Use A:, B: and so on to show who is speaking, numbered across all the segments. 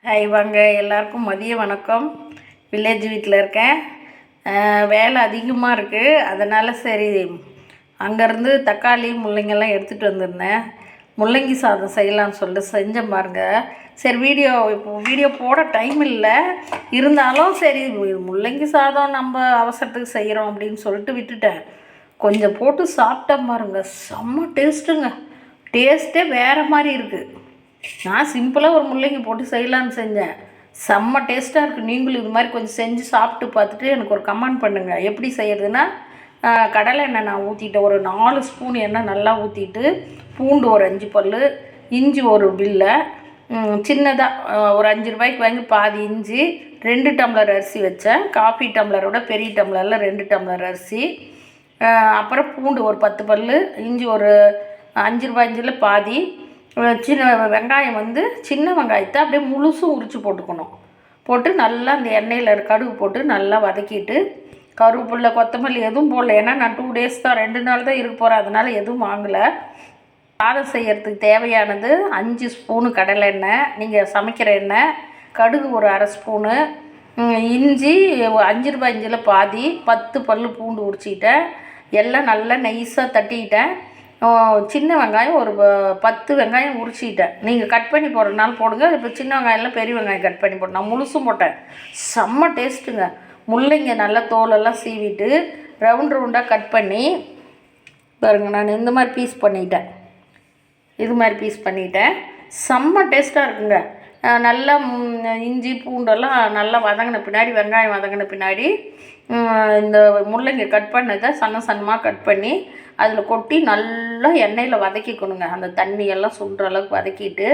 A: Hi வாங்க எல்லாருக்கும் மதிய வணக்கம். வில்லேஜ் வீட்டில் இருக்கேன். வேலை அதிகமாக இருக்குது, அதனால் சரி அங்கேருந்து தக்காளி முள்ளங்கெல்லாம் எடுத்துகிட்டு வந்திருந்தேன். முள்ளங்கி சாதம் செய்யலான்னு சொல்லிட்டு செஞ்சேன் பாருங்க. சரி வீடியோ போட டைம் இல்லை, இருந்தாலும் சரி முள்ளங்கி சாதம் நம்ம அவசரத்துக்கு செய்கிறோம் அப்படின்னு சொல்லிட்டு விட்டுட்டேன். கொஞ்சம் போட்டு சாப்பிட்டேன் பாருங்க, செம்ம டேஸ்ட்டுங்க. டேஸ்ட்டே வேறு மாதிரி இருக்குது. நான் சிம்பிளாக ஒரு முள்ளங்கி போட்டு செய்யலான்னு செஞ்சேன். செம்ம டேஸ்ட்டாக இருக்குது. நீங்களும் இது மாதிரி கொஞ்சம் செஞ்சு சாப்பிட்டு பார்த்துட்டு எனக்கு ஒரு கமெண்ட் பண்ணுங்கள். எப்படி செய்கிறதுனா, கடலை எண்ணெய் நான் ஊற்றிட்டேன். ஒரு 4 ஸ்பூன் எண்ணெய் நல்லா ஊற்றிட்டு, பூண்டு ஒரு 5 பல், இஞ்சி ஒரு பில்லை சின்னதாக ஒரு 5 ரூபாய்க்கு வாங்கி பாதி இஞ்சி, 2 டம்ளர் அரிசி வச்சேன். காஃபி டம்ளரோட பெரிய டம்ளரில் 2 டம்ளர் அரிசி. அப்புறம் பூண்டு ஒரு 10 பல், இஞ்சி ஒரு 5 ரூபாய் இஞ்சில் பாதி. சின்ன வெங்காயம் சின்ன வெங்காயத்தை அப்படியே முழுசும் உரித்து போட்டுக்கணும். போட்டு நல்லா அந்த எண்ணெயில் கடுகு போட்டு நல்லா வதக்கிட்டு, கருவேப்பிலை கொத்தமல்லி எதுவும் போடல. ஏன்னா நான் 2 டேஸ் தான், 2 நாள் தான் இருக்க போகிறேன், அதனால் எதுவும் வாங்கலை. சாதம் செய்கிறதுக்கு தேவையானது 5 ஸ்பூனு கடலை எண்ணெய், நீங்கள் சமைக்கிற எண்ணெய், கடுகு ஒரு 1/2 ஸ்பூனு, இஞ்சி 5 ரூபாய் இஞ்சியில் பாதி, 10 பல் பூண்டு உரிச்சிக்கிட்டேன். எல்லாம் நல்லா நைஸாக தட்டிக்கிட்டேன். சின்ன வெங்காயம் ஒரு 10 வெங்காயம் உரிச்சிக்கிட்டேன். நீங்கள் கட் பண்ணி போடுறதுனால போடுங்க. இப்போ சின்ன வெங்காயம்லாம் பெரிய வெங்காயம் கட் பண்ணி போட்டேன். நான் முழுசும் போட்டேன். செம்ம டேஸ்ட்டுங்க. முள்ளங்கி நல்லா தோலெல்லாம் சீவிட்டு ரவுண்டாக கட் பண்ணி பாருங்க, நான் இந்த மாதிரி பீஸ் பண்ணிட்டேன். இது மாதிரி பீஸ் பண்ணிட்டேன். செம்ம டேஸ்ட்டாக இருக்குங்க. நல்லா இஞ்சி பூண்டெல்லாம் நல்லா வதங்கின பின்னாடி, வெங்காயம் வதங்கின பின்னாடி இந்த முள்ளங்கி கட் பண்ணதை சன்னமாக கட் பண்ணி அதில் கொட்டி நல்லா எண்ணெயில் வதக்கிக்கணுங்க. அந்த தண்ணியெல்லாம் சுண்டுற அளவுக்கு வதக்கிட்டு,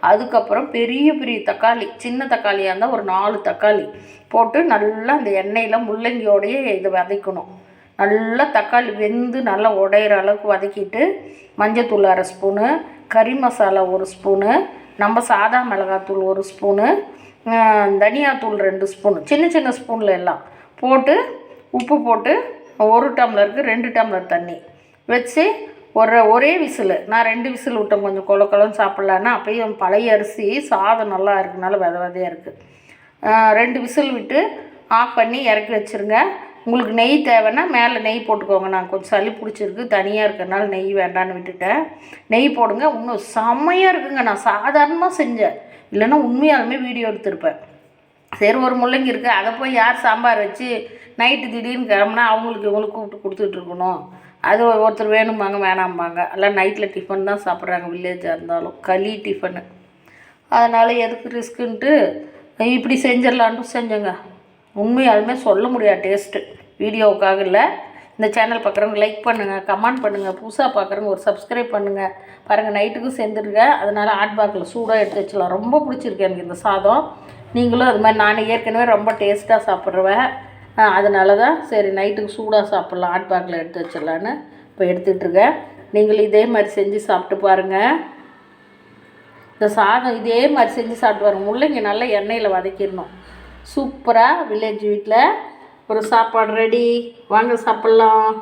A: அதுக்கப்புறம் பெரிய பெரிய தக்காளி, சின்ன தக்காளியாக இருந்தால் ஒரு 4 தக்காளி போட்டு நல்லா அந்த எண்ணெயில் முள்ளங்கியோடையே இதை வதக்கணும். நல்லா தக்காளி வெந்து நல்லா உடையிற அளவுக்கு வதக்கிட்டு, மஞ்சத்தூள் 1/2 ஸ்பூனு, கறி மசாலா 1 ஸ்பூனு, நம்ம சாதா மிளகாத்தூள் 1 ஸ்பூனு, தனியாத்தூள் 2 ஸ்பூனு, சின்ன சின்ன ஸ்பூனில் எல்லாம் போட்டு, உப்பு போட்டு 1 டம்ளருக்கு 2 டம்ளர் தண்ணி வச்சு ஒரே விசில். நான் 2 விசில் விட்டேன். கொஞ்சம் கொலன்னு சாப்பிட்லான்னா, அப்போயும் பழைய அரிசி சாதம் நல்லா இருக்குனால விதையாக இருக்குது. 2 விசில் விட்டு ஆஃப் பண்ணி இறக்கி வச்சுருங்க. உங்களுக்கு நெய் தேவைன்னா மேலே நெய் போட்டுக்கோங்க. நான் கொஞ்சம் சளி பிடிச்சிருக்கு, தனியாக இருக்கிறனால நெய் வேண்டான்னு விட்டுட்டேன். நெய் போடுங்க. இன்னும் செம்மையாக இருக்குங்க. நான் சாதாரணமாக செஞ்சேன், இல்லைன்னா உண்மையாலுமே வீடியோ எடுத்திருப்பேன். சரி ஒரு முள்ளங்கி இருக்குது, அதை போய் யார் சாம்பார் வச்சு நைட்டு திடீர்னு கிளம்புனா அவங்களுக்கு இவங்களுக்கு கூப்பிட்டு கொடுத்துட்ருக்கணும். அது ஒருத்தர் வேணும்பாங்க, வேணாம்பாங்க. எல்லாம் நைட்டில் டிஃபன் தான் சாப்பிட்றாங்க, வில்லேஜாக இருந்தாலும் களி டிஃபனு. அதனால் எதுக்கு ரிஸ்க்குன்ட்டு இப்படி செஞ்சிடலான்ட்டு செஞ்சேங்க. உண்மையாலுமே சொல்ல முடியாது டேஸ்ட்டு. வீடியோவுக்காக இல்லை. இந்த சேனல் பார்க்குறவங்க லைக் பண்ணுங்கள், கமெண்ட் பண்ணுங்கள், புதுசாக பார்க்குறவங்க ஒரு சப்ஸ்கிரைப் பண்ணுங்கள். பாருங்கள், நைட்டுக்கும் செஞ்சுருக்கேன். அதனால் ஹாட் பாக்ஸில் சூடாக எடுத்து வச்சிடலாம். ரொம்ப பிடிச்சிருக்கு எனக்கு இந்த சாதம். நீங்களும் அது மாதிரி, நான் ஏற்கனவே ரொம்ப டேஸ்ட்டாக சாப்பிட்ருவேன். அதனால தான் சரி நைட்டுக்கு சூடாக சாப்பிட்லாம், ஹாட் பாக்ஸில் எடுத்து வச்சிடலான்னு இப்போ எடுத்துகிட்ருக்கேன். நீங்களும் இதே மாதிரி செஞ்சு சாப்பிட்டு பாருங்கள். இந்த சாதம் இதே மாதிரி செஞ்சு சாப்பிட்டு பாருங்கள். முள்ளங்கி நல்லா எண்ணெயில் வதக்கிடணும். சூப்பராக வில்லேஜ் வீட்டில் ஒரு சாப்பாடு ரெடி. வாங்க சாப்பிட்லாம்.